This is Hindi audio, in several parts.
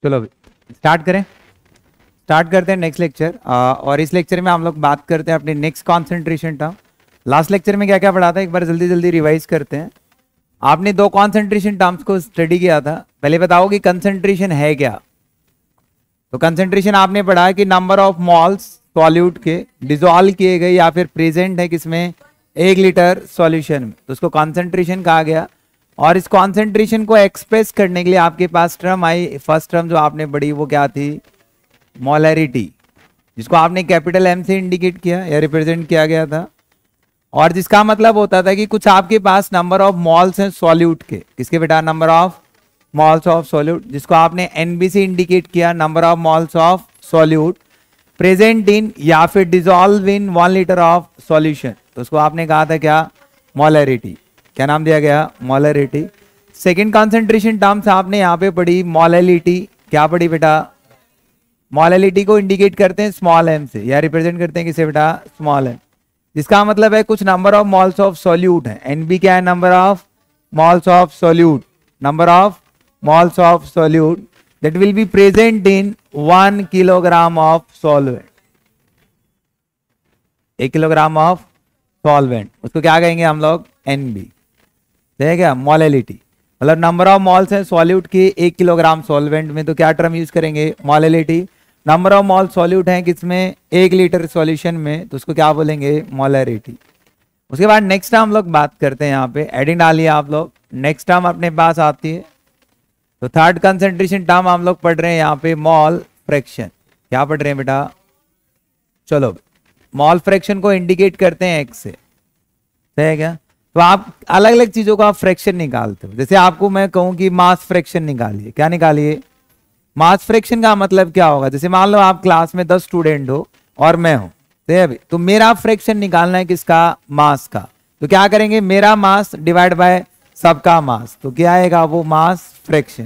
चलो स्टार्ट करते हैं नेक्स्ट लेक्चर। और इस लेक्चर में हम लोग बात करते हैं अपने next concentration term. Last lecture में क्या क्या पढ़ा था एक बार जल्दी जल्दी रिवाइज करते हैं। आपने दो कॉन्सेंट्रेशन टर्म्स को स्टडी किया था। पहले बताओ कि कंसेंट्रेशन है क्या। तो कंसेंट्रेशन आपने पढ़ा कि नंबर ऑफ मॉल्स सॉल्यूट के डिजोल्व किए गए या फिर प्रेजेंट है किसमें 1 लीटर सॉल्यूशन में, तो उसको कॉन्सेंट्रेशन कहा गया। और इस कॉन्सेंट्रेशन को एक्सप्रेस करने के लिए आपके पास टर्म आई, फर्स्ट टर्म जो आपने पढ़ी वो क्या थी, मोलैरिटी, जिसको आपने कैपिटल एम से इंडिकेट किया या रिप्रेजेंट किया गया था। और जिसका मतलब होता था कि कुछ आपके पास नंबर ऑफ मॉल्स हैं सॉल्यूट के, किसके बेटा, number of moles of solute, जिसको आपने एनबी से इंडिकेट किया, number of moles of solute present in या फिर dissolve in 1 litre of solution, तो उसको आपने कहा था क्या, मोलैरिटी। क्या नाम दिया गया, मोलैरिटी। सेकेंड कॉन्सेंट्रेशन टर्म्स आपने यहाँ पे पढ़ी मोलैलिटी। क्या पढ़ी बेटा, मोलैलिटी को इंडिकेट करते हैं स्मॉल एम से या रिप्रेजेंट करते हैं किसे बेटा, स्मॉल एम, जिसका मतलब है कुछ number of moles of solute है। एनबी क्या है, number of moles of solute, number of moles of solute that will be present in 1 kilogram of solvent, 1 kilogram of solvent, उसको क्या कहेंगे हम लोग, एनबी। ठीक है, मोलैलिटी मतलब नंबर ऑफ मॉल्स हैं सॉल्यूट के 1 किलोग्राम सॉल्वेंट में, तो क्या टर्म यूज करेंगे, molality. Number of mall solute हैं किसमें, 1 लीटर सॉल्यूशन में, तो उसको क्या बोलेंगे, मोलैरिटी। उसके बाद नेक्स्ट टर्म हम लोग बात करते हैं, यहाँ पे एडिंग डालिए आप लोग। नेक्स्ट टर्म अपने पास आती है, तो थर्ड कंसेंट्रेशन टर्म हम लोग पढ़ रहे हैं यहाँ पे, मॉल फ्रैक्शन। क्या पढ़ रहे हैं बेटा, चलो मॉल फ्रैक्शन को इंडिकेट करते हैं एक्स से, ठीक है। तो आप अलग अलग चीजों का फ्रैक्शन निकालते हो। जैसे आपको मैं कहूं कि मास फ्रैक्शन निकालिए, क्या निकालिए, मास फ्रैक्शन का मतलब क्या होगा, जैसे मान लो आप क्लास में 10 स्टूडेंट हो और मैं हूं, तो मेरा फ्रैक्शन निकालना है किसका, मास का। तो क्या करेंगे, मेरा मास डिवाइड बाय सबका मास, तो क्या आएगा वो मास फ्रैक्शन।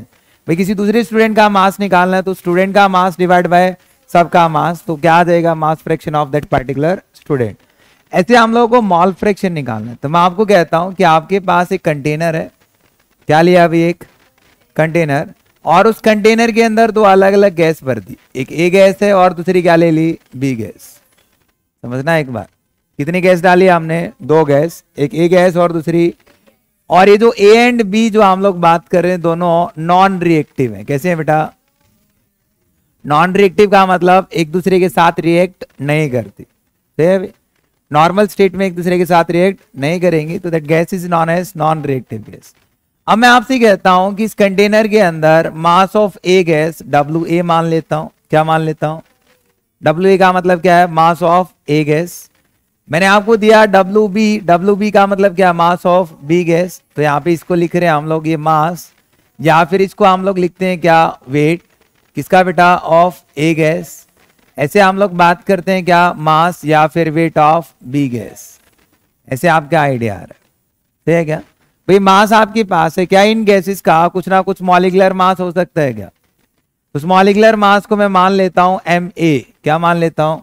भाई किसी दूसरे स्टूडेंट का मास निकालना है तो स्टूडेंट का मास डिवाइड बाय सबका मास, तो क्या आ जाएगा, mass fraction of that particular student. ऐसे हम लोगों को मॉल फ्रैक्शन निकालना है। तो मैं आपको कहता हूं कि आपके पास एक कंटेनर है, क्या लिया अभी, एक कंटेनर, और उस कंटेनर के अंदर 2 अलग अलग गैस भर दी, एक ए गैस है और दूसरी क्या ले ली, बी गैस। समझना एक बार, कितनी गैस डाली हमने, 2 गैस, एक ए गैस और दूसरी। और ये जो ए एंड बी जो हम लोग बात कर रहे हैं दोनों नॉन रिएक्टिव है। कैसे है बेटा, नॉन रिएक्टिव का मतलब एक दूसरे के साथ रिएक्ट नहीं करती, नॉर्मल स्टेट में एक दूसरे के साथ रिएक्ट नहीं करेंगी, तो that gas is known as non reactive gas. अब मैं आपसे कहता हूं कि इस कंटेनर के अंदर मास ऑफ ए गैस WA मान लेता हूं। क्या मान लेता हूं, WA का मतलब क्या है, मास ऑफ ए गैस। मैंने आपको दिया WB का मतलब क्या, मास ऑफ बी गैस। तो यहाँ पे इसको लिख रहे हैं हम लोग ये मास, या फिर इसको हम लोग लिखते हैं क्या, वेट, किसका बेटा, ऑफ ए गैस। ऐसे हम लोग बात करते हैं क्या, मास या फिर वेट ऑफ बी गैस। ऐसे आपका आइडिया आ रहा है, ठीक है क्या। भाई मास आपके पास है क्या, इन गैसेस का कुछ ना कुछ मॉलिक्यूलर मास हो सकता है क्या। उस मॉलिक्यूलर मास को मैं मान लेता हूं MA। क्या मान लेता हूं,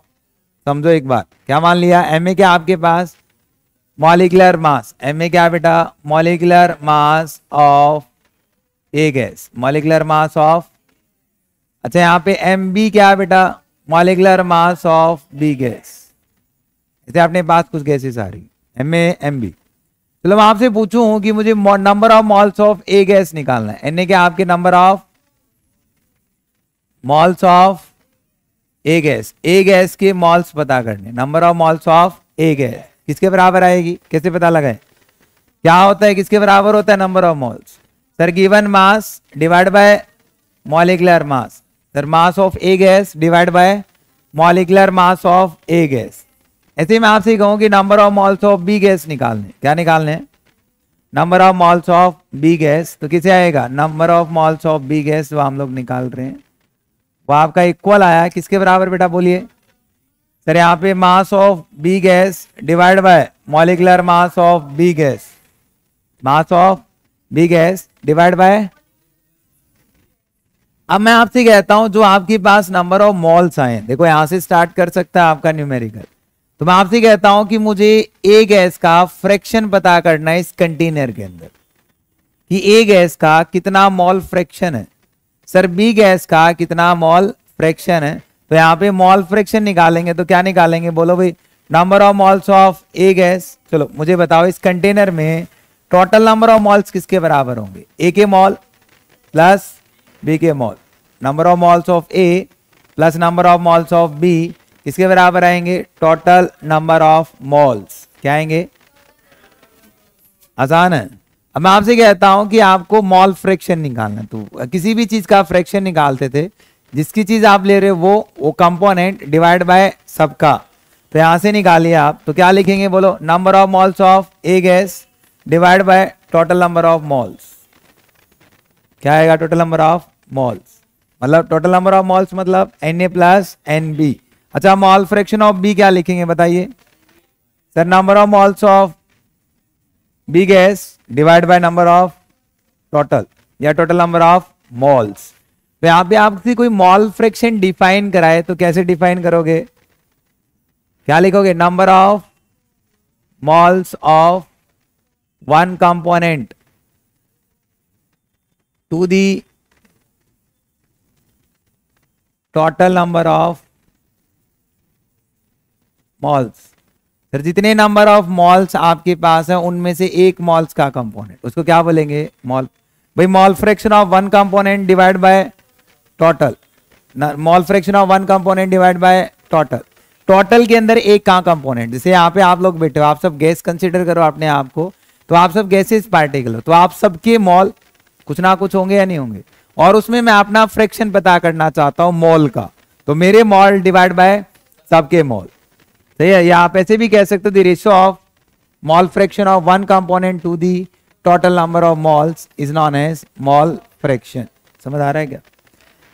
समझो एक बार, क्या मान लिया, MA क्या आपके पास, मॉलिक्यूलर मास। MA क्या बेटा, molecular mass of A gas, molecular mass of. अच्छा यहाँ पे MB क्या बेटा, molecular mass of B gas. जैसे अपने पास कुछ गैसेस आ रही, MA MB। चलो मैं आपसे पूछूं कि मुझे number of moles of A gas निकालना है। NA क्या आपके number of moles of A gas, A gas के मॉल्स पता करने, number of moles of A gas किसके बराबर आएगी, कैसे पता लगाए, क्या होता है, किसके बराबर होता है number of moles, sir given mass divide by molecular mass. Sir mass of A gas divide by molecular mass of A gas. ऐसे ही मैं आपसे कहूं कि number of moles of B gas निकालने, क्या निकालने, number of moles of B gas, तो किसे आएगा, number of moles of B gas, वो हम लोग निकाल रहे हैं, वो आपका इक्वल आया किसके बराबर बेटा, बोलिए सर। यहाँ पे mass of B gas divide by molecular mass of B gas, mass of B gas divide by. अब मैं आपसे कहता हूं जो आपके पास नंबर ऑफ मॉल्स आए, देखो यहां से स्टार्ट कर सकता है आपका न्यूमेरिकल। तो मैं आपसे कहता हूं कि मुझे ए गैस का फ्रैक्शन पता करना है इस कंटेनर के अंदर, कि ए गैस का कितना मॉल फ्रैक्शन है। सर बी गैस का कितना मॉल फ्रैक्शन है, तो यहाँ पे मॉल फ्रैक्शन निकालेंगे तो क्या निकालेंगे, बोलो भाई number of moles of A gas. चलो मुझे बताओ इस कंटेनर में टोटल नंबर ऑफ मॉल्स किसके बराबर होंगे, ए के मॉल प्लस बी के mole. Number of moles of A plus number of moles of B किसके बराबर आएंगे, टोटल नंबर ऑफ मॉल्स। क्या आएंगे, आसान है। अब मैं आपसे कहता हूं कि आपको मॉल फ्रैक्शन निकालना, तो किसी भी चीज का फ्रैक्शन निकालते थे, जिसकी चीज आप ले रहे हो वो कंपोनेंट डिवाइड बाय सबका, तो यहां से निकालिए आप, तो क्या लिखेंगे बोलो, number of moles of A gas divide by total number of moles. क्या आएगा, टोटल नंबर ऑफ मॉल्स, मतलब टोटल नंबर ऑफ मॉल्स मतलब Na प्लस NB। अच्छा मॉल फ्रैक्शन ऑफ बी क्या लिखेंगे बताइए, sir number of moles of B gas divide by number of total या टोटल नंबर ऑफ मॉल्स। तो यहां पे आपसे कोई मॉल फ्रैक्शन डिफाइन कराए तो कैसे डिफाइन करोगे, क्या लिखोगे, number of moles of one component to the total number of moles. Sir जितने नंबर ऑफ मॉल्स आपके पास है उनमें से एक मॉल्स का कंपोनेंट, उसको क्या बोलेंगे, मॉल। भाई mole fraction of one component divide by total, mall fraction of one component divide by total. Total के अंदर एक का कंपोनेंट, जैसे यहाँ पे आप लोग बैठे हो, आप सब गैस कंसीडर करो अपने आप को, तो आप सब गैसेस पार्टिकल हो, तो आप सबके मॉल कुछ ना कुछ होंगे या नहीं होंगे, और उसमें मैं अपना फ्रैक्शन पता करना चाहता हूं मॉल का, तो मेरे मॉल डिवाइड बाय सबके मॉल। सही है, या आप ऐसे भी कह सकते हो the ratio of mole fraction of one component to the total number of moles is known as mole fraction. समझ आ रहा है क्या।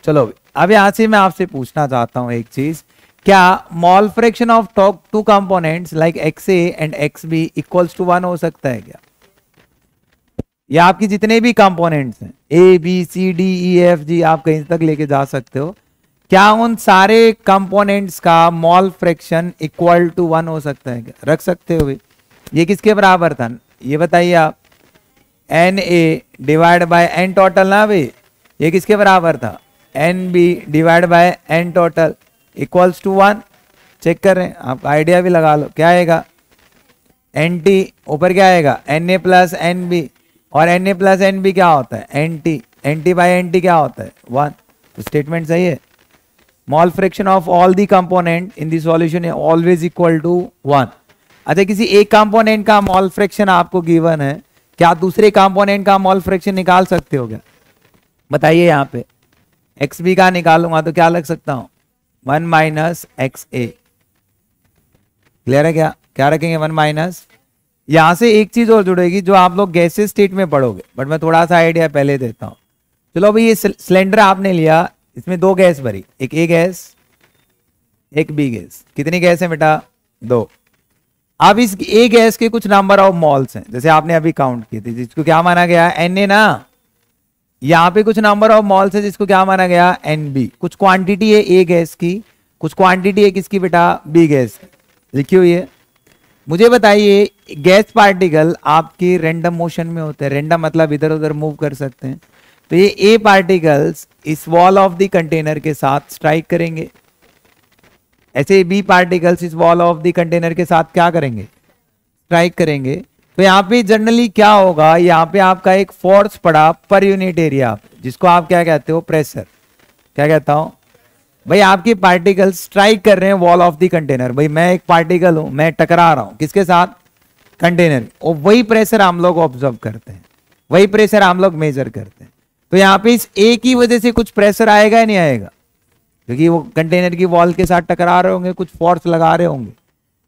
चलो अब यहां से मैं आपसे पूछना चाहता हूं एक चीज, क्या mole fraction of two components like XA and XB equals to 1 हो सकता है क्या, या आपकी जितने भी कंपोनेंट्स हैं ABCDEFG आप कहीं तक लेके जा सकते हो, क्या उन सारे कंपोनेंट्स का मॉल फ्रैक्शन इक्वल टू 1 हो सकता है क्या, रख सकते हो। ये किसके बराबर था ये बताइए आप, Na divide by N total ना भाई, ये किसके बराबर था, NB divide by N total equals to 1। Check कर रहे हैं आप, आइडिया भी लगा लो, क्या आएगा, NT ऊपर क्या आएगा, Na प्लस NB, और Na प्लस NB क्या होता है, NT बाय NT क्या होता है 1। तो स्टेटमेंट सही है, mall fraction of all the component in the solution है ऑलवेज इक्वल टू 1। अच्छा किसी एक कंपोनेंट का मॉल फ्रैक्शन आपको गिवन है, क्या दूसरे कंपोनेंट का मॉल फ्रैक्शन निकाल सकते हो क्या, बताइए। यहाँ पे XB का निकालूंगा तो क्या लग सकता हूं, 1 माइनस XA। क्लियर है क्या, क्या रखेंगे 1 माइनस। यहां से एक चीज और जुड़ेगी जो आप लोग गैसेस स्टेट में पढ़ोगे, बट मैं थोड़ा सा आइडिया पहले देता हूं। चलो भाई ये सिलेंडर आपने लिया, इसमें 2 गैस भरी, एक A गैस एक B गैस। कितनी गैस है बेटा, 2। अब इस A गैस के कुछ नंबर ऑफ मॉल्स हैं, जैसे आपने अभी काउंट किए थे, जिसको क्या माना गया Na ना। यहाँ पे कुछ नंबर ऑफ मॉल्स है जिसको क्या माना गया NB। कुछ क्वांटिटी है A गैस की, कुछ क्वांटिटी है किसकी बेटा, B गैस की, लिखी हुई है। मुझे बताइए गैस पार्टिकल आपकी रैंडम मोशन में होते हैं, रैंडम मतलब इधर उधर मूव कर सकते हैं, तो ये A पार्टिकल्स इस वॉल ऑफ द कंटेनर के साथ स्ट्राइक करेंगे, ऐसे B पार्टिकल्स इस वॉल ऑफ द कंटेनर के साथ क्या करेंगे, स्ट्राइक करेंगे। तो यहाँ पे जनरली क्या होगा, यहाँ पे आपका एक फोर्स पड़ा पर यूनिट एरिया, जिसको आप क्या कहते हो, प्रेशर। क्या कहता हूं भाई, आपके पार्टिकल स्ट्राइक कर रहे हैं वॉल ऑफ द कंटेनर। भाई मैं एक पार्टिकल हूं, मैं टकरा रहा हूं किसके साथ, कंटेनर, और वही प्रेशर हम लोग ऑब्जर्व करते हैं, वही प्रेशर हम लोग मेजर करते हैं। तो यहाँ पे इस A की वजह से कुछ प्रेशर आएगा या नहीं आएगा, क्योंकि वो कंटेनर की वॉल के साथ टकरा रहे होंगे, कुछ फोर्स लगा रहे होंगे।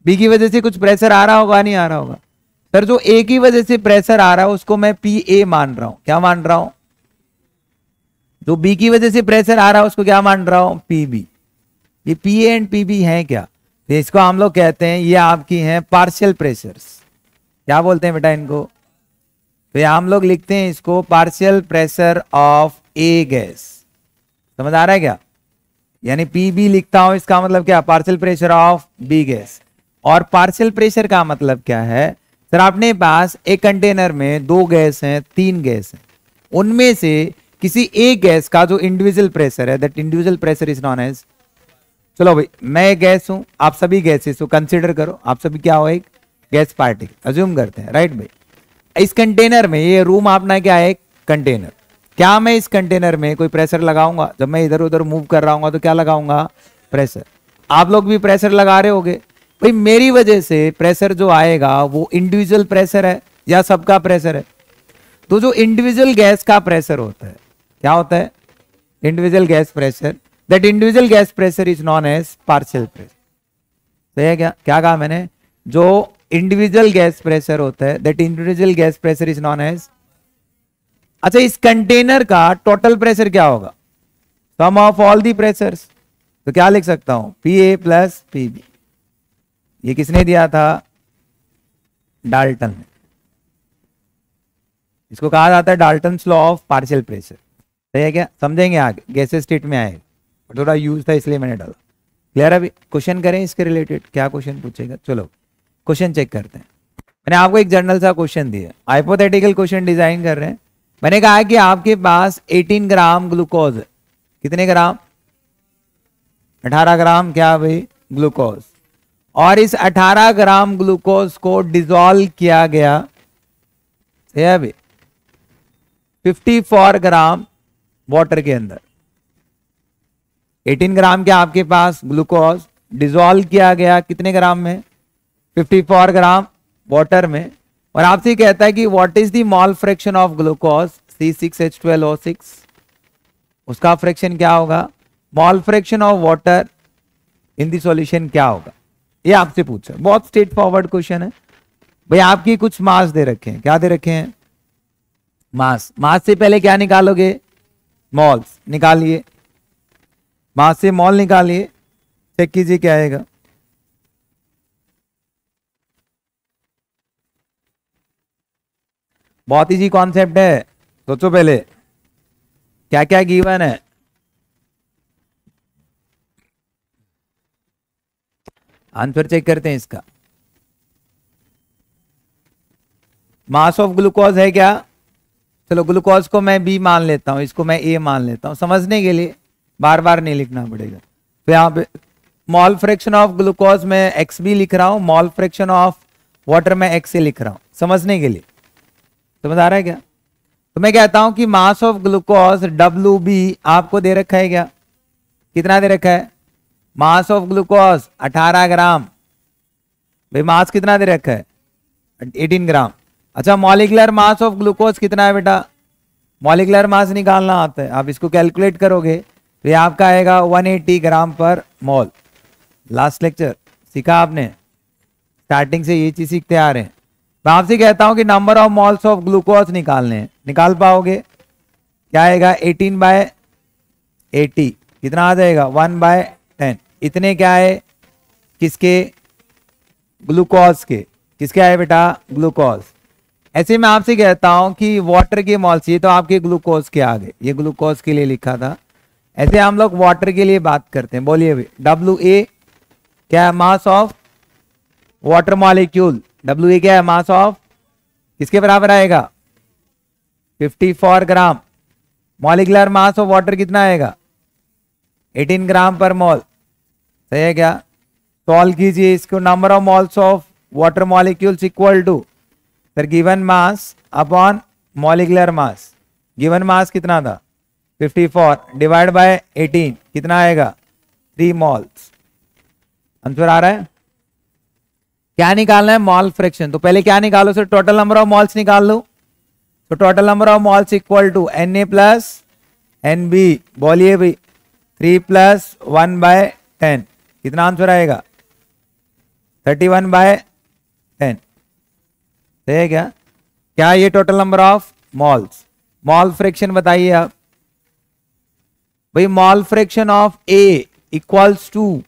B की वजह से कुछ प्रेशर आ रहा होगा, नहीं आ रहा होगा। सर जो A की वजह से प्रेशर आ रहा है उसको मैं PA मान रहा हूं, क्या मान रहा हूं, जो B की वजह से प्रेशर आ रहा है उसको क्या मान रहा हूं, PB। ये PA एंड PB है क्या, तो इसको हम लोग कहते हैं, ये आपकी हैं पार्शियल प्रेशर्स। क्या बोलते हैं बेटा इनको, तो ये हम लोग लिखते हैं इसको partial pressure of A gas. समझ आ रहा है क्या, यानी PB लिखता हूं, इसका मतलब क्या, partial pressure of B gas. और पार्शियल प्रेशर का मतलब क्या है, सर अपने पास एक कंटेनर में 2 गैस हैं, 3 गैस हैं, उनमें से किसी एक गैस का जो इंडिविजुअल प्रेशर है, that individual pressure is known as, चलो भाई मैं गैस हूं, आप सभी गैसेस को कंसीडर करो, आप सभी क्या हो, एक गैस पार्टिकल अज्यूम करते हैं, राइट भाई। इस कंटेनर में, ये रूम अपना क्या है, एक कंटेनर, क्या मैं इस कंटेनर में कोई प्रेशर लगाऊंगा, जब मैं इधर उधर मूव कर रहा हूँ तो क्या लगाऊंगा, प्रेशर। आप लोग भी प्रेशर लगा रहे होगे भाई, मेरी वजह से प्रेशर जो आएगा वो इंडिविजुअल प्रेशर है या सबका प्रेशर है। तो जो इंडिविजुअल गैस का प्रेशर होता है, क्या होता है, individual gas pressure, that individual gas pressure is known as partial pressure. सही है क्या, क्या कहा मैंने, जो इंडिविजुअल गैस प्रेशर होता है, that individual gas pressure is known as. अच्छा, इस कंटेनर का टोटल प्रेशर क्या होगा, sum of all the pressures, तो क्या लिख सकता हूं, P A plus P B. ये किसने दिया था, डाल्टन ने। इसको कहा जाता है Dalton's law of partial pressure. सही है क्या, समझेंगे आगे, गैसेस स्टेट में आएगा, थोड़ा यूज था इसलिए मैंने डाला। क्लियर, अभी क्वेश्चन करें इसके रिलेटेड, क्या क्वेश्चन पूछेगा, चलो क्वेश्चन चेक करते हैं। मैंने आपको एक जनरल सा क्वेश्चन दिया, हाइपोथेटिकल क्वेश्चन डिजाइन कर रहे हैं। मैंने कहा कि आपके पास 18 ग्राम ग्लूकोज है, कितने ग्राम, 18 ग्राम क्या भाई, ग्लूकोज, और इस 18 ग्राम ग्लूकोज को डिसॉल्व किया गया है अभी 54 ग्राम वाटर के अंदर। 18 ग्राम के आपके पास ग्लूकोज डिसॉल्व किया गया कितने ग्राम में, 54 ग्राम वाटर में, और आपसे कहता है कि what is the mole fraction of glucose C6H12O6, उसका फ्रैक्शन क्या होगा, mole fraction of water in the solution क्या होगा, ये आपसे पूछा। बहुत स्ट्रेट फॉरवर्ड क्वेश्चन है भाई। आपकी कुछ मास दे रखे हैं, क्या दे रखे हैं, मास। मास से पहले क्या निकालोगे, मॉल्स निकालिए, मास से मॉल निकालिए, चेक कीजिए क्या आएगा। बहुत इजी कॉन्सेप्ट है, सोचो पहले क्या क्या गिवन है। आंसर चेक करते हैं इसका। मास ऑफ ग्लूकोज है क्या, चलो ग्लूकोज को मैं बी मान लेता हूं, इसको मैं ए मान लेता हूं, समझने के लिए बार बार नहीं लिखना पड़ेगा। तो यहां पे मॉल फ्रैक्शन ऑफ ग्लूकोज में एक्स बी लिख रहा हूं, मॉल फ्रैक्शन ऑफ वाटर में एक्स ए लिख रहा हूं, समझने के लिए। समझ आ रहा है क्या, तो मैं कहता हूं कि mass of glucose W B आपको दे रखा है क्या, कितना दे रखा है, मास ऑफ ग्लूकोज 18 ग्राम, भाई मास कितना दे रखा है 18 ग्राम। अच्छा, मॉलिक्यूलर मास ऑफ ग्लूकोज कितना है बेटा, मॉलिक्यूलर मास निकालना आता है, आप इसको कैलकुलेट करोगे तो ये आपका आएगा 180 ग्राम पर मोल। लास्ट लेक्चर सीखा आपने, स्टार्टिंग से ये चीज सीखते आ रहे हैं। मैं आपसे कहता हूं कि number of moles of glucose निकालने हैं, निकाल पाओगे, क्या आएगा 18/80, कितना आ जाएगा 1/10, इतने क्या है किसके, ग्लूकोज के, किसके आए बेटा, ग्लूकोज। ऐसे मैं आपसे कहता हूं कि वाटर के मॉल्स, ये तो आपके ग्लूकोज के आ गए, ये ग्लूकोज के लिए लिखा था। ऐसे हम लोग वाटर के लिए बात करते हैं, बोलिए भाई डब्ल्यू ए क्या है, mass of water molecule, W A क्या है, मास ऑफ किसके बराबर आएगा 54 ग्राम। मॉलिक्यूलर मास ऑफ वाटर कितना आएगा 18 ग्राम पर मोल। सही है क्या, सॉल्व कीजिए इसको। Number of moles of water molecules equal to sir given mass upon molecular mass. Given mass कितना था 54 डिवाइड बाय 18 कितना आएगा 3 मोल्स। आंसर आ रहा है, क्या निकालना है, मॉल फ्रैक्शन। तो पहले क्या निकालो sir, total number of moles निकाल लो। तो total number of moles equal to Na plus Nb, बोलिए भाई 3 + 1/10 कितना आंसर आएगा 31/10। सही है क्या, क्या ये total number of moles. Mole fraction बताइए आप भाई, mole fraction of A equals to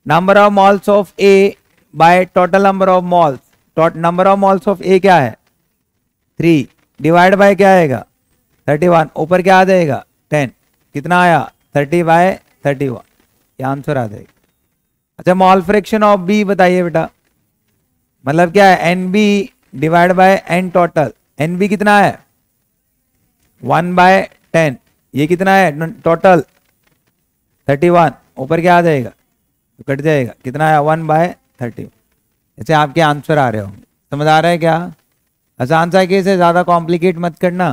number of moles of A by total number of moles. Number of moles of A क्या है 3 डिवाइड बाय क्या आएगा 31, ऊपर क्या आ जाएगा 10, कितना आया 30/31, ये आंसर आ जाएगा। अच्छा, मॉल फ्रैक्शन ऑफ B बताइए बेटा, मतलब क्या है NB divide by N total. NB कितना है 1/10, ये कितना है टोटल 31, ऊपर क्या आ जाएगा तो कट जाएगा, कितना है 1/30। ऐसे आपके आंसर आ रहे होंगे, समझ आ रहा है क्या? आसान सा केस है, ज्यादा कॉम्प्लिकेट मत करना।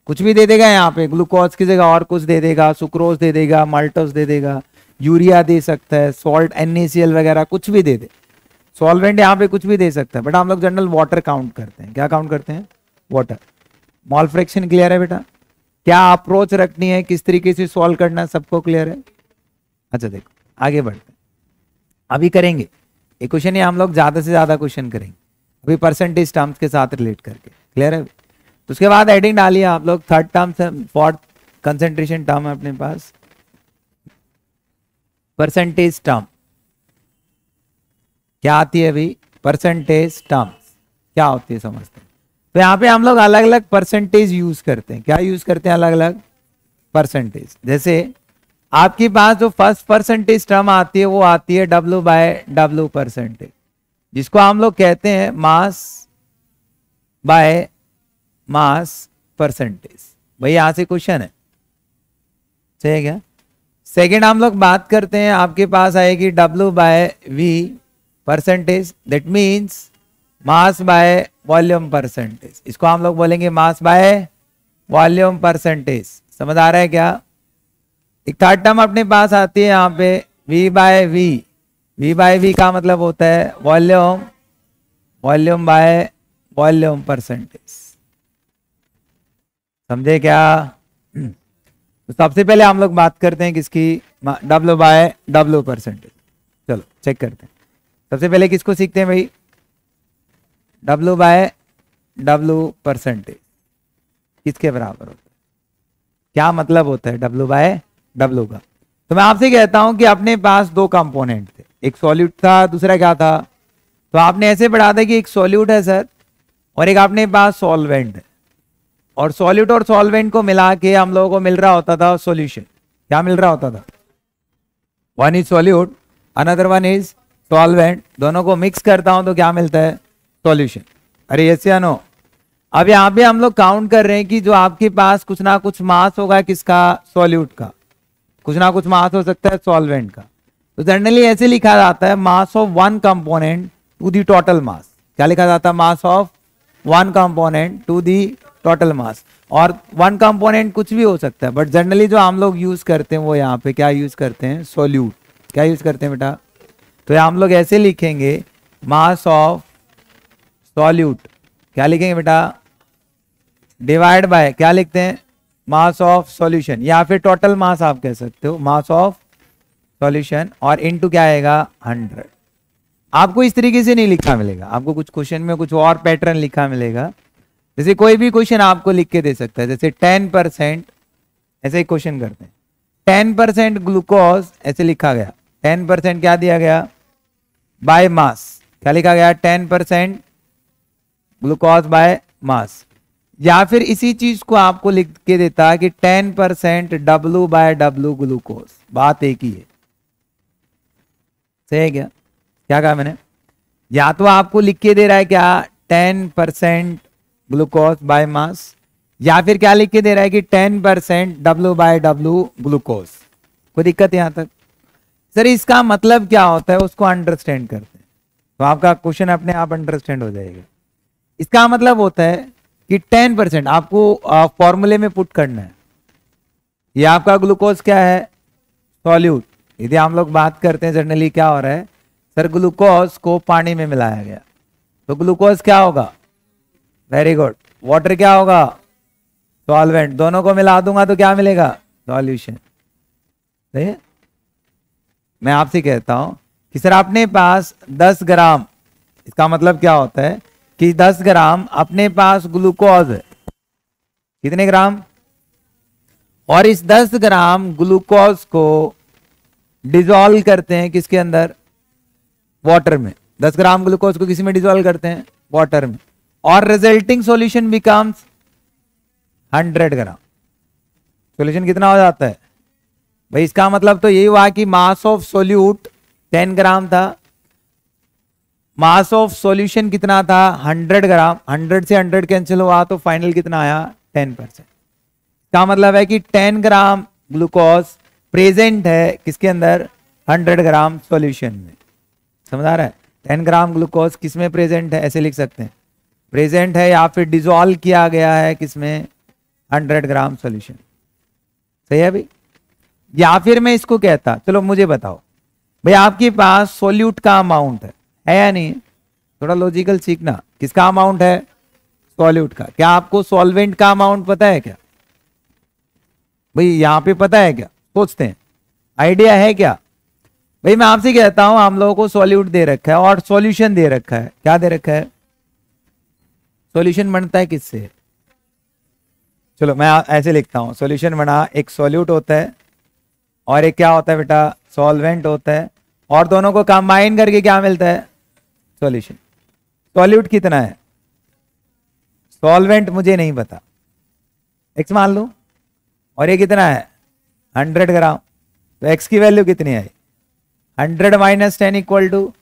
कुछ भी दे देगा यहाँ पे, ग्लूकोज की जगह और कुछ दे देगा, सुक्रोज दे देगा, माल्टोस दे देगा, यूरिया दे सकता है, सॉल्ट NaCl वगैरह कुछ भी दे दे, सॉल्वेंट यहाँ पे कुछ भी दे सकता है, बट हम लोग जनरल वाटर काउंट करते हैं। क्या काउंट करते हैं? वाटर। मॉल फ्रैक्शन क्लियर है बेटा? क्या अप्रोच रखनी है, किस तरीके से सॉल्व करना है, सबको क्लियर है? अच्छा देखो आगे बढ़ते हैं, अभी करेंगे एक क्वेश्चन है, हम लोग ज्यादा से ज्यादा क्वेश्चन करेंगे अभी परसेंटेज टर्म्स के साथ रिलेट करके, क्लियर है? तो उसके बाद हेडिंग डालिए आप लोग, थर्ड टर्म से फोर्थ कंसेंट्रेशन टर्म है अपने पास, परसेंटेज टर्म क्या आती है अभी? परसेंटेज टर्म्स क्या होती है समझते हैं। तो यहाँ पे हम लोग अलग अलग परसेंटेज यूज करते हैं। क्या यूज करते हैं? अलग अलग परसेंटेज। जैसे आपके पास जो फर्स्ट परसेंटेज टर्म आती है वो आती है W/W परसेंटेज, जिसको हम लोग कहते हैं मास बाय मास परसेंटेज। भाई यहां से क्वेश्चन है, सही है क्या? सेकेंड हम लोग बात करते हैं, आपके पास आएगी W/V percentage, that means mass by volume percentage. इसको हम लोग बोलेंगे मास बाय वॉल्यूम परसेंटेज। समझ आ रहा है क्या? एक थर्ड टर्म अपने पास आती है यहाँ पे V/V। V/V का मतलब होता है वॉल्यूम बाय वॉल्यूम परसेंटेज। समझे क्या? तो सबसे पहले हम लोग बात करते हैं किसकी? W/W percentage. चलो चेक करते हैं, सबसे पहले किसको सीखते हैं भाई? W/W परसेंटेज किसके बराबर होता है? क्या मतलब होता है W/W का? तो मैं आपसे कहता हूं कि अपने पास दो कंपोनेंट थे, एक सॉल्यूट था, दूसरा क्या था? तो आपने ऐसे बढ़ा दिया कि एक सॉल्यूट है सर और एक अपने पास सॉल्वेंट है, और सॉल्यूट और सॉल्वेंट को मिला के हम लोगों को मिल रहा होता था सॉल्यूशन। क्या मिल रहा होता था? One is solute, another one is solvent, दोनों को मिक्स करता हूं तो क्या मिलता है? सॉल्यूशन। अरे यस या नो? अब यहाँ पे हम लोग काउंट कर रहे हैं कि जो आपके पास कुछ ना कुछ मास होगा किसका? सॉल्यूट का, कुछ ना कुछ मास हो सकता है सॉल्वेंट का। तो जनरली ऐसे लिखा जाता है mass of one component to the total mass. क्या लिखा जाता है? Mass of one component to the total mass. और वन कंपोनेंट कुछ भी हो सकता है, बट जनरली जो हम लोग यूज करते हैं वो यहाँ पे क्या यूज करते हैं? सॉल्यूट। क्या यूज करते हैं बेटा? तो हम लोग ऐसे लिखेंगे मास ऑफ सॉल्यूट, क्या लिखेंगे बेटा? डिवाइड बाय क्या लिखते हैं? मास ऑफ सॉल्यूशन, या फिर टोटल मास आप कह सकते हो, मास ऑफ सॉल्यूशन, और इनटू क्या आएगा? 100। आपको इस तरीके से नहीं लिखा मिलेगा, आपको कुछ क्वेश्चन में कुछ और पैटर्न लिखा मिलेगा। जैसे कोई भी क्वेश्चन आपको लिख के दे सकता है, जैसे 10%, ऐसे ही क्वेश्चन करते हैं 10% ग्लूकोज, ऐसे लिखा गया 10% क्या दिया गया? By mass. क्या लिखा गया? 10% ग्लूकोज बाय मास। या फिर इसी चीज को आपको लिख के देता कि 10% W/W ग्लूकोज, बात एक ही है, सही है क्या? क्या कहा मैंने? या तो आपको लिख के दे रहा है क्या? 10% ग्लूकोज बाय मास, या फिर क्या लिख के दे रहा है कि 10% W/W ग्लूकोज। कोई दिक्कत यहां तक? सर इसका मतलब क्या होता है उसको अंडरस्टैंड करते हैं, तो आपका क्वेश्चन अपने आप अंडरस्टैंड हो जाएगा। इसका मतलब होता है कि 10% आपको फॉर्मूले में पुट करना है। ये आपका ग्लूकोज क्या है? सॉल्यूट। यदि हम लोग बात करते हैं जनरली क्या हो रहा है सर, ग्लूकोज को पानी में मिलाया गया, तो ग्लूकोज क्या होगा? Very good. वाटर क्या होगा? सॉल्वेंट। दोनों को मिला दूंगा तो क्या मिलेगा? सॉल्यूशन। सही है? मैं आपसे कहता हूं कि सर अपने पास 10 ग्राम, इसका मतलब क्या होता है कि 10 ग्राम अपने पास ग्लूकोज है। कितने ग्राम? और इस 10 ग्राम ग्लूकोज को डिसॉल्व करते हैं किसके अंदर? वाटर में। 10 ग्राम ग्लूकोज को किसी में डिसॉल्व करते हैं? वाटर में। और रिजल्टिंग सॉल्यूशन बिकम्स 100 ग्राम। सॉल्यूशन कितना हो जाता है भाई? इसका मतलब तो यही हुआ कि मास ऑफ सोल्यूट 10 ग्राम था, मास ऑफ सॉल्यूशन कितना था? 100 ग्राम। 100 से 100 कैंसिल हुआ तो फाइनल कितना आया? 10%। का मतलब है कि 10 ग्राम ग्लूकोज प्रेजेंट है किसके अंदर, 100 ग्राम सॉल्यूशन में। समझ आ रहा है? 10 ग्राम ग्लूकोज किस में प्रेजेंट है, ऐसे लिख सकते हैं, प्रेजेंट है या फिर डिसॉल्व किया गया है किसमें, 100 ग्राम सॉल्यूशन। सही है भाई? या फिर मैं इसको कहता, चलो मुझे बताओ भाई, आपके पास सोल्यूट का अमाउंट है या नहीं? थोड़ा लॉजिकल सीखना, किसका अमाउंट है, सॉल्यूट का। क्या आपको सॉल्वेंट का अमाउंट पता है क्या भाई? यहां पे पता है क्या, सोचते हैं, आइडिया है क्या भाई? मैं आपसे कहता हूं, हम लोगों को सॉल्यूट दे रखा है और सॉल्यूशन दे रखा है। क्या दे रखा है? सॉल्यूशन बनता है किससे? चलो मैं ऐसे लिखता हूं, सॉल्यूशन बना, एक सॉल्यूट होता है और एक क्या होता है बेटा, सॉल्वेंट होता है, और दोनों को कंबाइन करके क्या मिलता है, सॉल्यूशन। सॉल्यूट कितना है, सॉल्वेंट मुझे नहीं पता, एक्स मान लो, और ये कितना है, 100 ग्राम। तो एक्स की वैल्यू कितनी आई, 100 माइनस 10 इक्वल टू,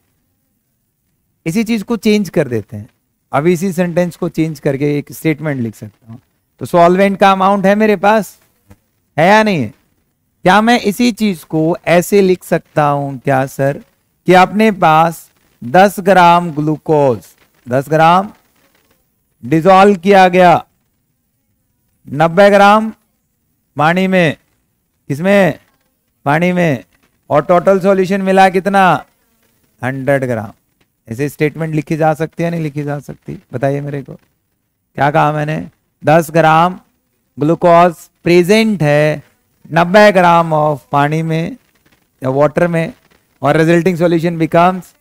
इसी चीज को चेंज कर देते हैं। अब इसी सेंटेंस को चेंज करके एक स्टेटमेंट लिख सकता हूं। तो सॉल्वेंट का अमाउंट है मेरे पास, है या नहीं है? क्या मैं इसी चीज को ऐसे लिख सकता हूं क्या सर, कि अपने पास 10 ग्राम ग्लूकोज, 10 ग्राम डिसॉल्व किया गया 90 ग्राम पानी में, किसमें, पानी में, और टोटल सॉल्यूशन मिला कितना, 100 ग्राम। ऐसे स्टेटमेंट लिखी जा सकती है नहीं लिखी जा सकती, बताइए मेरे को। क्या कहा मैंने, 10 ग्राम ग्लूकोज प्रेजेंट है 90 ग्राम ऑफ पानी में या वाटर में, और रिजल्टिंग सॉल्यूशन बिकम्स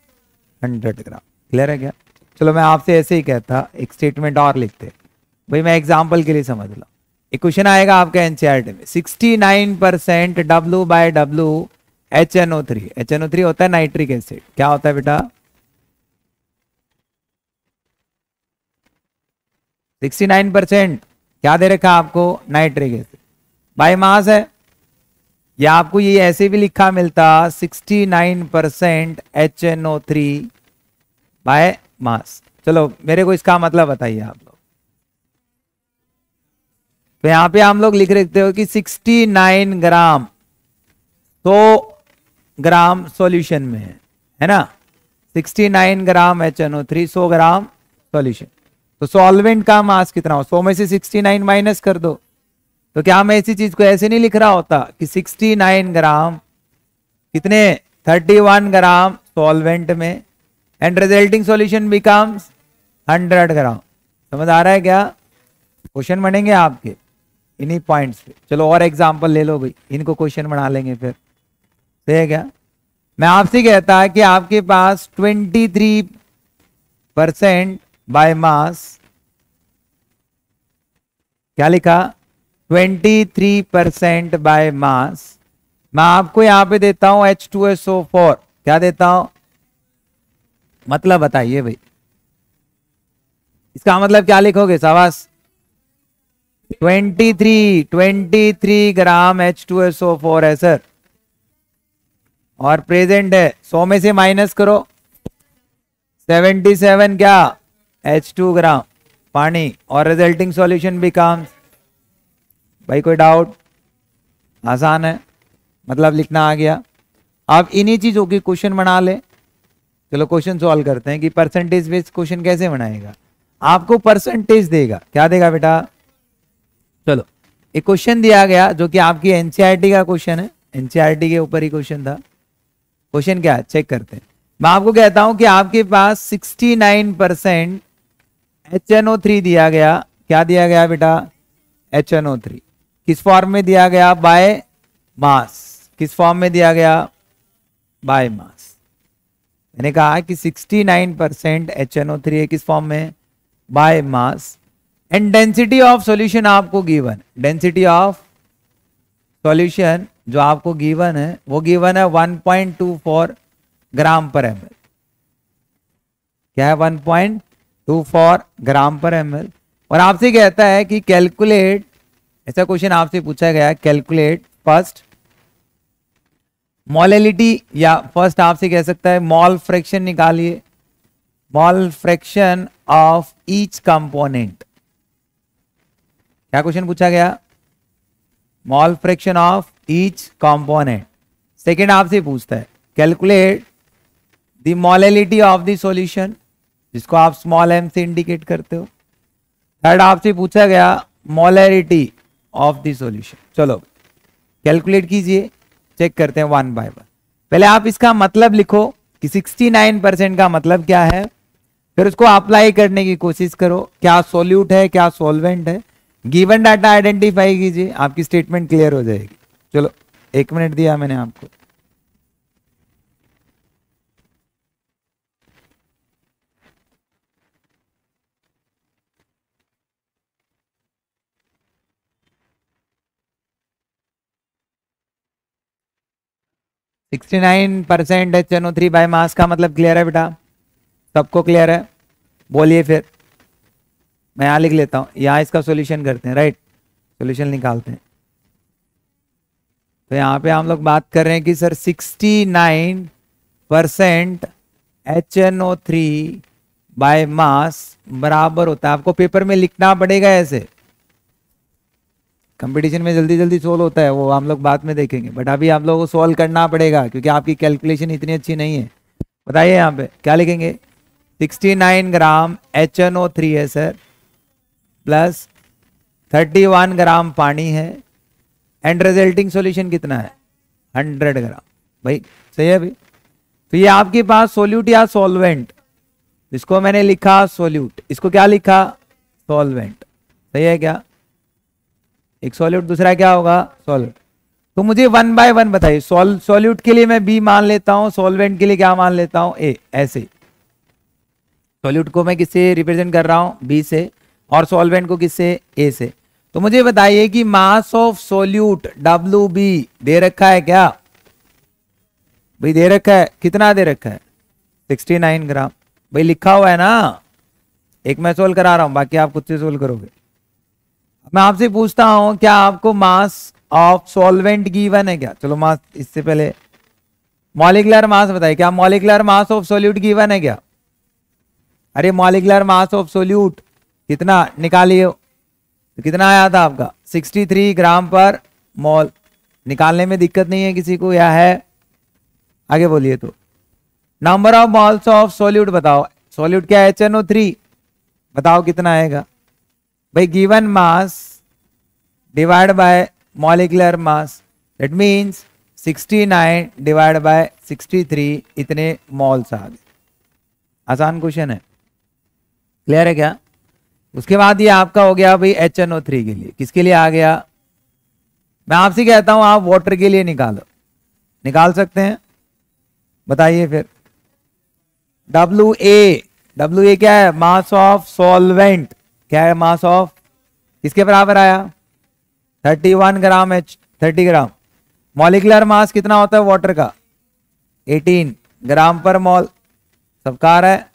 100 ग्राम। क्लियर है क्या? चलो मैं आपसे ऐसे ही कहता, एक स्टेटमेंट और लिखते भाई, मैं एग्जांपल के लिए समझ ला। एक क्वेश्चन आएगा आपके एनसीईआरटी में, 69% W/W HNO3, HNO3 होता है नाइट्रिक एसिड। क्या होता है बेटा, 69% क्या दे रखा आपको, नाइट्रिक एसिड, बाय मास है। या आपको ये ऐसे भी लिखा मिलता 69% HNO3 बाय मास। चलो मेरे को इसका मतलब बताइए आप लोग। तो यहां पे हम लोग लिख रखते हो कि 69 ग्राम 100 ग्राम सॉल्यूशन में है ना, 69 ग्राम HNO3 100 ग्राम सॉल्यूशन। तो सॉल्वेंट का मास कितना हो, 100 में से 69 माइनस कर दो। तो क्या मैं इसी चीज को ऐसे नहीं लिख रहा होता कि 69 ग्राम कितने, 31 ग्राम सॉल्वेंट में, एंड रिजल्टिंग सॉल्यूशन बिकम्स 100 ग्राम। समझ आ रहा है क्या? क्वेश्चन बनेंगे आपके इन्हीं पॉइंट्स पे। चलो और एग्जांपल ले लो भाई, इनको क्वेश्चन बना लेंगे फिर। सही है क्या? मैं आपसे कहता है कि आपके पास 23% बाय मास, क्या लिखा, 23% बाय मास। मैं आपको यहां पे देता हूं H2SO4, क्या देता हूं, मतलब बताइए भाई, इसका मतलब क्या लिखोगे शाबाश, 23 ग्राम H2SO4 है सर, और प्रेजेंट है, 100 में से माइनस करो 77 क्या, H2 ग्राम पानी, और रिजल्टिंग सॉल्यूशन बिकम्स, भाई कोई डाउट, आसान है, मतलब लिखना आ गया। अब इन्हीं चीजों की क्वेश्चन बना ले। चलो क्वेश्चन सॉल्व करते हैं कि परसेंटेज बेस्ड क्वेश्चन कैसे बनाएगा। आपको परसेंटेज देगा, क्या देगा बेटा, चलो एक क्वेश्चन दिया गया जो कि आपकी एनसीईआरटी का क्वेश्चन है, एनसीईआरटी के ऊपर ही क्वेश्चन था। क्वेश्चन क्या है चेक करते हैं। मैं आपको कहता हूं कि आपके पास 69% HNO3 दिया गया, क्या दिया गया बेटा, HNO3 किस फॉर्म में दिया गया, बाय मास। किस फॉर्म में दिया गया, बाय मास। मैंने कहा कि 69% HNO3 है किस फॉर्म में, by mass, and density of solution आपको गिवन, डेंसिटी ऑफ सॉल्यूशन जो आपको गिवन है वो गिवन है 1.24 ग्राम पर ml। क्या है, 1.24 ग्राम पर ml। और आपसे कहता है कि कैलकुलेट, ऐसा क्वेश्चन आपसे पूछा गया, कैलकुलेट फर्स्ट मोलैलिटी, या फर्स्ट आपसे कह सकता है मॉल फ्रैक्शन निकालिए, mall fraction of each component. क्या क्वेश्चन पूछा गया, mall fraction of each component. Second आपसे पूछता है calculate the molality of the solution, जिसको आप स्मॉल m से इंडिकेट करते हो। थर्ड आपसे पूछा गया मोलैलिटी ऑफ द सॉल्यूशन। चलो कैलकुलेट कीजिए, चेक करते हैं वन बाय वन। पहले आप इसका मतलब लिखो कि 69% का मतलब क्या है, फिर उसको अप्लाई करने की कोशिश करो, क्या सॉल्यूट है क्या सॉल्वेंट है। गिवन डाटा आइडेंटिफाई कीजिए, आपकी स्टेटमेंट क्लियर हो जाएगी। चलो 1 मिनट दिया मैंने आपको। %69 HNO3 बाय मास का मतलब क्लियर है बेटा, सबको क्लियर है? बोलिए फिर, मैं यहां लिख लेता हूं, यहां इसका सॉल्यूशन करते हैं, राइट, सॉल्यूशन निकालते हैं। तो यहाँ पे हम लोग बात कर रहे हैं कि सर 69% HNO3 बाय मास बराबर होता है, आपको पेपर में लिखना पड़ेगा ऐसे, कंपटीशन में जल्दी जल्दी सोल्व होता है वो हम लोग बाद में देखेंगे, बट अभी आप लोगों को सोल्व करना पड़ेगा क्योंकि आपकी कैलकुलेशन इतनी अच्छी नहीं है। बताइए यहाँ पे क्या लिखेंगे, 69 ग्राम HNO3 है सर, प्लस 31 ग्राम पानी है, एंड रिजल्टिंग सॉल्यूशन कितना है 100 ग्राम। भाई सही है भाई। तो ये आपके पास सोल्यूट या सॉल्वेंट, इसको मैंने लिखा सोल्यूट, इसको क्या लिखा सॉल्वेंट, सही है क्या? एक सॉल्यूट दूसरा क्या होगा सॉल्वेंट। तो मुझे 1 बाय 1 बताइए, सॉल्यूट के लिए मैं बी मान लेता हूं, सॉल्वेंट के लिए क्या मान लेता हूं ए। ऐसे सॉल्यूट को मैं किससे रिप्रेजेंट कर रहा हूं बी से, और सॉल्वेंट को किससे ए से। तो मुझे बताइए कि मास ऑफ सोल्यूट WB दे रखा है क्या? भाई दे रखा है, कितना दे रखा है 69 ग्राम, भाई लिखा हुआ है ना। एक मैं सोल्व करा रहा हूं, बाकी आप खुद से सोल्व करोगे। मैं आपसे पूछता हूं क्या आपको मास ऑफ सॉल्वेंट गिवन है क्या? चलो मास, इससे पहले मॉलिक्यूलर मास बताइए, क्या molecular mass of solute given है क्या? अरे मॉलिक्यूलर मास ऑफ सोल्यूट कितना निकालिए, तो कितना आया था आपका 63 ग्राम पर मोल। निकालने में दिक्कत नहीं है किसी को या है? आगे बोलिए। तो number of moles of solute बताओ, सोल्यूट क्या है HNO3, बताओ कितना आएगा भाई। Given mass divide by molecular mass, that means 69 divide by 63, इतने मोल्स आ गए। आसान क्वेश्चन है, क्लियर है क्या? उसके बाद ये आपका हो गया भाई HNO3 के लिए, किसके लिए आ गया? मैं आपसे कहता हूं आप वाटर के लिए निकालो, निकाल सकते हैं? बताइए फिर। WA क्या है? Mass of solvent. क्या है मास ऑफ, किसके बराबर आया 31 ग्राम 30 ग्राम। मॉलिक्यूलर मास कितना होता है वाटर का 18 ग्राम पर मोल, सबका आ रहा है।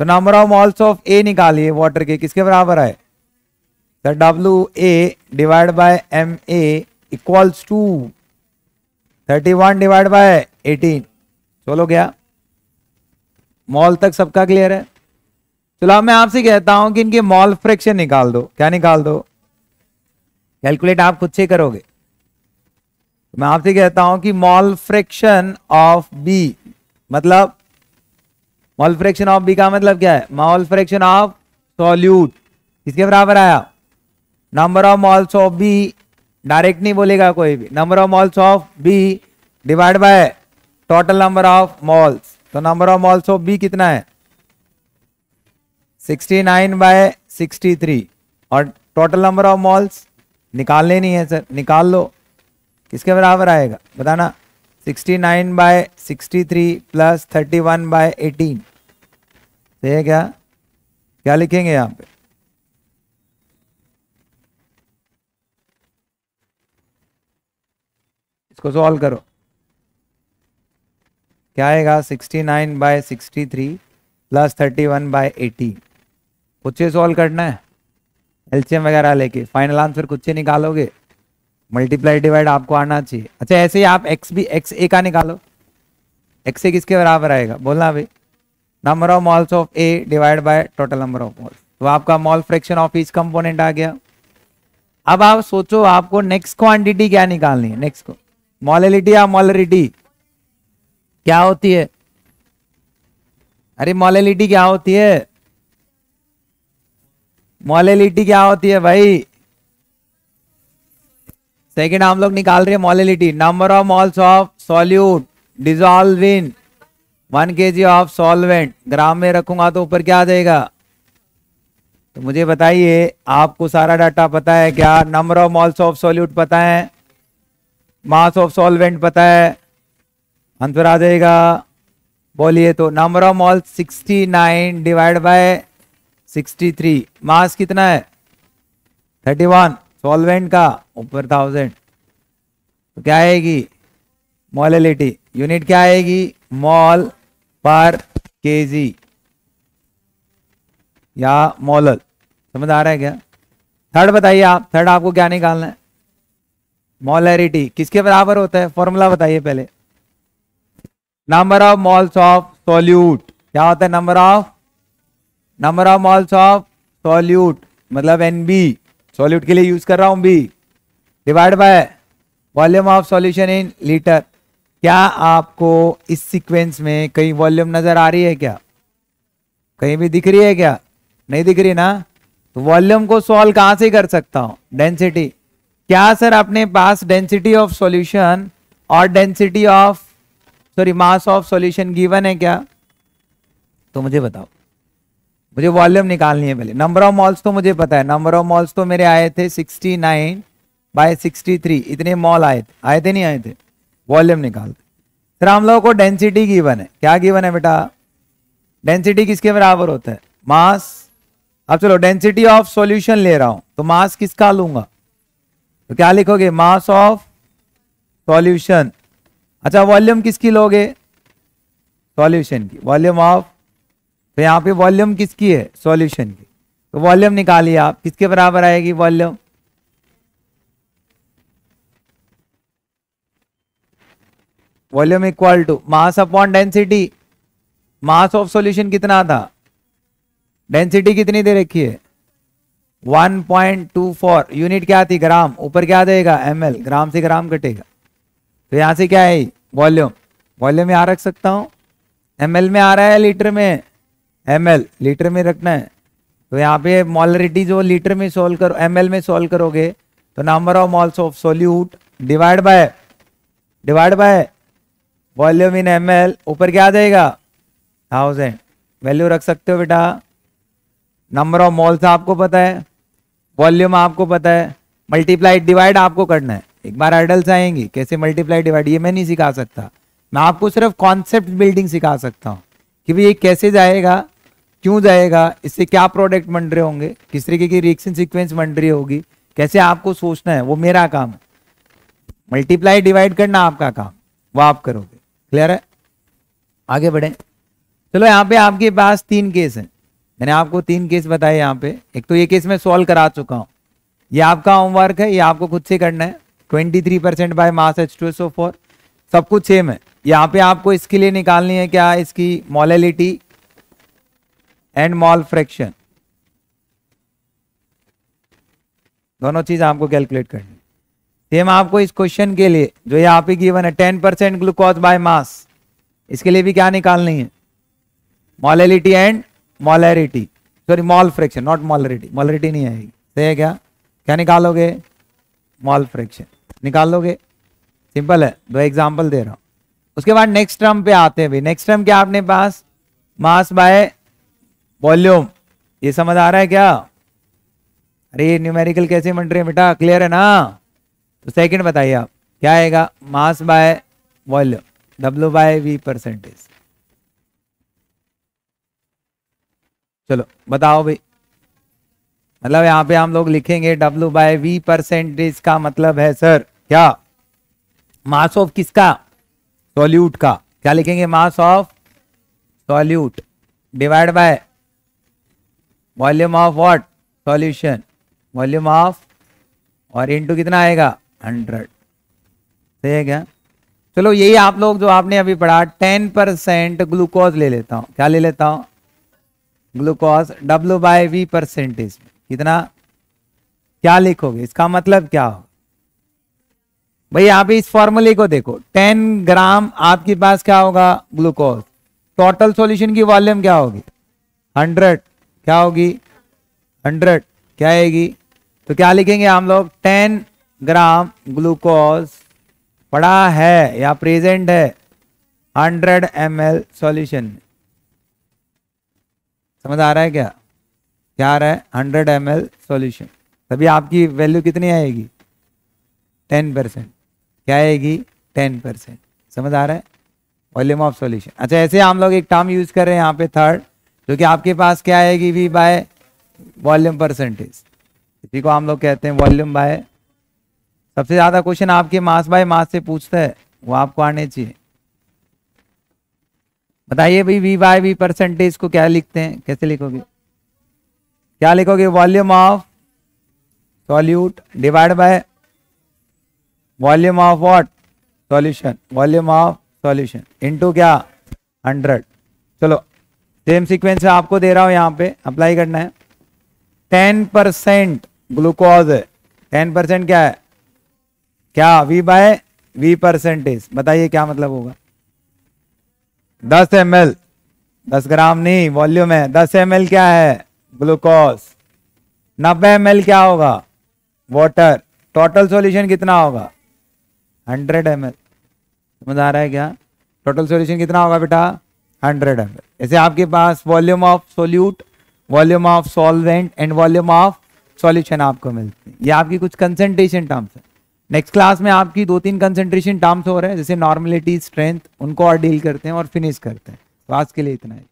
तो number of moles of A निकालिए वाटर के, किसके बराबर आए sir WA divide by MA equals to 31 divide by 18। चलो गया, मॉल तक सबका क्लियर है? चलो अब मैं आपसे कहता हूं कि इनके मॉल फ्रैक्शन निकाल दो। क्या निकाल दो? कैलकुलेट आप खुद से करोगे। मैं आपसे कहता हूं कि मॉल फ्रैक्शन ऑफ बी, मतलब मॉल फ्रैक्शन ऑफ बी का मतलब क्या है? मॉल फ्रैक्शन ऑफ सॉल्यूट, किसके बराबर आया? Number of moles of B, direct नहीं बोलेगा कोई भी, number of moles of B divide by total number of moles. तो number of moles of B कितना है 69 बाय 63, और टोटल नंबर ऑफ मॉल्स निकालने नहीं है सर, निकाल लो, किसके बराबर आएगा बताना? 69 बाय 63 प्लस 31 बाय 18, सही है क्या? क्या लिखेंगे यहां पे? इसको सॉल्व करो, क्या आएगा 69 बाय 63 प्लस 31 बाय 18। खुद से सॉल्व करना है, एलसीएम वगैरह लेके फाइनल आंसर खुद से निकालोगे, मल्टीप्लाई डिवाइड आपको आना चाहिए। अच्छा ऐसे ही आप एक्स ए का निकालो, एक्स ए किसके बराबर आएगा बोलना भाई? Number of moles of A divide by total number of moles. तो आपका mole fraction of each component आ गया। अब आप सोचो आपको नेक्स्ट क्वांटिटी क्या निकालनी है। नेक्स्ट को मोलैलिटी या मोलरिटी क्या होती है? अरे मोलैलिटी क्या होती है? मोलैलिटी क्या होती है भाई? सेकंड हम लोग निकाल रहे हैं molality, number of moles of solute dissolve in 1 kg of solvent. Gram में रखूंगा तो ऊपर क्या आ जाएगा? तो मुझे बताइए, आपको सारा डाटा पता है क्या? Number of moles of solute पता है, मास ऑफ सॉल्वेंट पता है, आंसर आ जाएगा। बोलिए तो number of moles 69 divide by 63, मास कितना है? 31, सॉल्वेंट का ऊपर 1000, तो क्या आएगी? मोलैलिटी। यूनिट क्या आएगी? मोल पर केजी या मोलर। समझ आ रहा है क्या? थर्ड बताइए आप, थर्ड आपको क्या निकालना है? मोलैरिटी किसके बराबर होता है? फॉर्मूला बताइए पहले। Number of moles of solute क्या होता है? Number of moles of solute मतलब NB, सॉल्यूट के लिए यूज कर रहा हूं B, divide by volume of solution in litre. क्या आपको इस सीक्वेंस में कहीं वॉल्यूम नजर आ रही है क्या? कहीं भी दिख रही है क्या? नहीं दिख रही ना? तो वॉल्यूम को सॉल्व कहां से कर सकता हूं? डेंसिटी। क्या सर अपने पास डेंसिटी ऑफ सॉल्यूशन और density of mass of solution given है क्या? तो मुझे बताओ, मुझे वॉल्यूम निकालनी है पहले। नंबर ऑफ मॉल्स तो मुझे पता है, नंबर ऑफ मॉल्स तो मेरे आए थे 69 बाय 63, इतने मॉल आए थे नहीं आए थे? वॉल्यूम निकालते। फिर हम लोगों को डेंसिटी गिवन है। क्या गिवन है बेटा? डेंसिटी किसके बराबर होता है? मास। अब चलो डेंसिटी ऑफ सॉल्यूशन ले रहा हूं तो मास किसका लूंगा? तो क्या लिखोगे? मास ऑफ सॉल्यूशन। अच्छा वॉल्यूम किसकी लोगे? सॉल्यूशन की। वॉल्यूम ऑफ, तो यहां पे वॉल्यूम किसकी है? सॉल्यूशन की। तो वॉल्यूम निकालिए आप, किसके बराबर आएगी volume? Volume equal to mass upon density. Mass of solution कितना था? डेंसिटी कितनी दे रखी है? 1.24। यूनिट क्या थी? ग्राम। ऊपर क्या देगा? ml। ग्राम से ग्राम कटेगा, तो यहां से क्या है? वॉल्यूम। वॉल्यूम यहां रख सकता हूं। ml में आ रहा है लीटर में? ml लीटर में रखना है। तो यहाँ पे मोलरिटी जो लीटर में सोल्व करो, ml में सोल्व करोगे तो number of moles of solute divide by volume in ml, ऊपर क्या आ जाएगा? 1000। वैल्यू रख सकते हो बेटा। नंबर ऑफ मोल्स आपको पता है, वॉल्यूम आपको पता है, मल्टीप्लाई डिवाइड आपको करना है। एक बार आइडल्स आएंगी कैसे मल्टीप्लाई डिवाइड, ये मैं नहीं सिखा सकता। मैं आपको सिर्फ कॉन्सेप्ट बिल्डिंग सिखा सकता हूँ कि भाई ये कैसे जाएगा, क्यों जाएगा, इससे क्या प्रोडक्ट बन रहे होंगे, किस तरीके की रिएक्शन सीक्वेंस बन रही होगी, कैसे आपको सोचना है, वो मेरा काम है। मल्टीप्लाई डिवाइड करना आपका काम, वो आप करोगे। क्लियर है? आगे बढ़े। चलो यहाँ पे आपके पास 3 केस हैं। मैंने आपको 3 केस बताए यहाँ पे। एक तो ये केस मैं सॉल्व करा चुका हूँ, ये आपका होमवर्क है, ये आपको खुद से करना है। 23% बाय मास H2SO4, सब कुछ सेम है। यहाँ पे आपको इसके लिए निकालनी है क्या? इसकी मोलैलिटी एंड मोल फ्रैक्शन, दोनों चीज आपको कैलकुलेट करनी है। सेम आपको इस क्वेश्चन के लिए जो यहाँ पे गिवन है 10% ग्लूकोज बाय मास, इसके लिए भी क्या निकालनी है? Molality and molarity, sorry mole fraction, not molarity. Molarity नहीं आएगी, सही है क्या? क्या निकालोगे? मोल फ्रैक्शन निकाल लोगे। सिंपल है, 2 एग्जांपल दे रहा हूं। उसके बाद नेक्स्ट टर्म पे आते हैं भाई। नेक्स्ट टर्म क्या अपने पास? Mass by volume. ये समझ आ रहा है क्या? अरे ये न्यूमेरिकल कैसे बन रहे हैं बेटा? क्लियर है ना? तो सेकंड बताइए आप, क्या आएगा? Mass by volume, W/V%। चलो बताओ भाई। मतलब यहाँ पे हम लोग लिखेंगे W/V% का मतलब है सर क्या? मास ऑफ किसका? सॉल्यूट का। क्या लिखेंगे? Mass of solute divide by volume of what? Solution. Volume of, और इनटू कितना आएगा? 100। सही है क्या? चलो यही आप लोग जो आपने अभी पढ़ा, 10% ग्लूकोज ले लेता हूं। क्या ले लेता हूं? ग्लूकोज। W/V% कितना? क्या लिखोगे, इसका मतलब क्या हो भाई? आप इस फॉर्मूले को देखो, 10 ग्राम आपके पास क्या होगा ग्लूकोज, टोटल सॉल्यूशन की वॉल्यूम क्या होगी 100, क्या होगी 100, क्या आएगी? तो क्या लिखेंगे हम लोग, 10 ग्राम ग्लूकोज पड़ा है या प्रेजेंट है 100 ml सॉल्यूशन में। समझ आ रहा है क्या? क्या आ रहा है? 100 ml सॉल्यूशन, तभी आपकी वैल्यू कितनी आएगी 10%, क्या आएगी 10%। समझ आ रहा है? Volume of solution. अच्छा, ऐसे हम लोग एक टर्म यूज कर रहे हैं यहाँ पे थर्ड, जो कि आपके पास क्या आएगी, वी बाय वॉल्यूम परसेंटेज, इसी को हम लोग कहते हैं वॉल्यूम बाय। सबसे ज्यादा क्वेश्चन आपके मास बाय मास से पूछता है, वो आपको आने चाहिए। बताइए भाई, वी बाय वी परसेंटेज को क्या लिखते हैं, कैसे लिखोगे? क्या लिखोगे? Volume of solute divide by volume of what, solution, volume of solution into क्या 100। चलो सेम सीक्वेंस आपको दे रहा हूं, यहां पे अप्लाई करना है। 10% ग्लूकोज है, 10% क्या है, क्या वी बाय वी परसेंटेज, बताइए क्या मतलब होगा? 10 ml, 10 ग्राम नहीं वॉल्यूम है, 10 ml क्या है ग्लूकोज, 90 ml क्या होगा वाटर, टोटल सॉल्यूशन कितना होगा 100 ml। समझ आ रहा है क्या? टोटल सॉल्यूशन कितना होगा बेटा 100 ml। ऐसे आपके पास volume of solute, volume of solvent and volume of solution आपको मिलती है। ये आपकी कुछ कंसंट्रेशन टर्म्स है। नेक्स्ट क्लास में आपकी 2-3 कंसंट्रेशन टर्म्स हो रहे हैं, जैसे नॉर्मलिटी, स्ट्रेंथ, उनको और डील करते हैं और फिनिश करते हैं। तो आज के लिए इतना है।